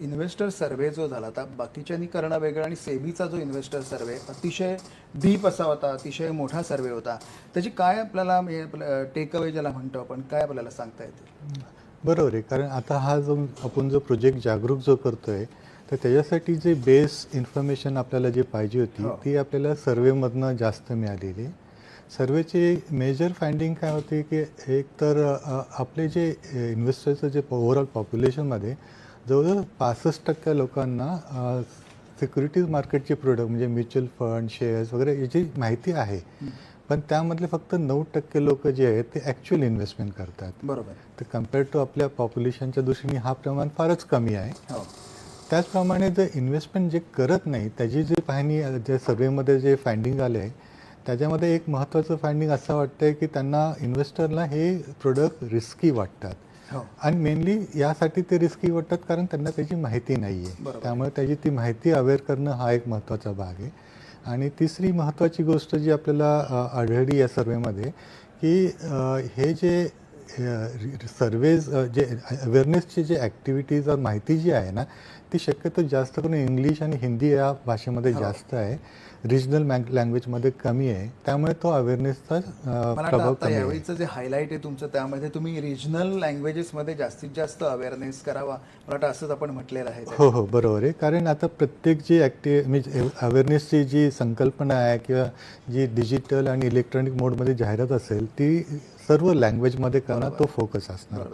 Investor survey जो झाला आता बाकीच्यांनी करणं वेगळं आणि सेबीचा जो इन्व्हेस्टर सर्व्हे अतिशय डीप असा होता, अतिशय मोठा सर्व्हे होता. त्याची काय आपल्याला टेक अवे ज्याला म्हणतो आपण, काय आपल्याला सांगता येते? बरोबर आहे. कारण आता हा जो आपण जो प्रोजेक्ट जागरूक जो करतोय, तर त्याच्यासाठी जे बेस इन्फॉर्मेशन आपल्याला जे पाहिजे होती ती आपल्याला सर्वेमधनं जास्त मिळालेली. सर्वेचे मेजर फाइंडिंग काय होते की एक तर आपले जे इन्व्हेस्टरचं जे ओव्हरऑल पॉप्युलेशनमध्ये जवळजवळ 65% लोकांना सिक्युरिटीज मार्केटचे प्रोडक्ट म्हणजे म्युच्युअल फंड, शेअर्स वगैरे याची माहिती आहे. पण त्यामधले फक्त 9% लोक जे आहेत ते ॲक्च्युअल इन्व्हेस्टमेंट करतात. बरोबर. तर कम्पेअर्ड टू आपल्या पॉप्युलेशनच्या दृष्टीने हा प्रमाण फारच कमी आहे. हो. त्याचप्रमाणे जर इन्व्हेस्टमेंट जे करत नाही त्याची जी पाहणी जे सर्वेमध्ये जे फाइंडिंग आले आहे त्याच्यामध्ये एक महत्त्वाचं फाइंडिंग असं वाटतं आहे की त्यांना इन्व्हेस्टरला हे प्रोडक्ट रिस्की वाटतात. हो. आणि मेनली यासाठी ते रिस्की वाटतात कारण त्यांना त्याची माहिती नाही आहे. त्यामुळे त्याची ती माहिती अवेअर करणं हा एक महत्त्वाचा भाग आहे. आणि तिसरी महत्त्वाची गोष्ट जी आपल्याला आढळली या सर्वेमध्ये की हे जे सर्वेज जे अवेअरनेसची जे ॲक्टिव्हिटीज माहिती जी आहे ना ती शक्यतो जास्त करून इंग्लिश आणि हिंदी या भाषेमध्ये जास्त आहे. रिजनल लँग्वेजमध्ये कमी आहे. त्यामुळे तो अवेअरनेसचा प्रभाव कमी आहे. यावेळीचं जे हायलाईट आहे तुमचं त्यामध्ये तुम्ही रिजनल लँग्वेजेसमध्ये जास्तीत जास्त अवेअरनेस करावा, मला वाटतं असंच आपण म्हटलेलं आहे. हो हो बरोबर आहे. कारण आता प्रत्येक जी म्हणजे अवेअरनेसची जी संकल्पना आहे किंवा जी डिजिटल आणि इलेक्ट्रॉनिक मोडमध्ये जाहिरात असेल ती सर्व लँग्वेजमध्ये करणं तो फोकस असणार.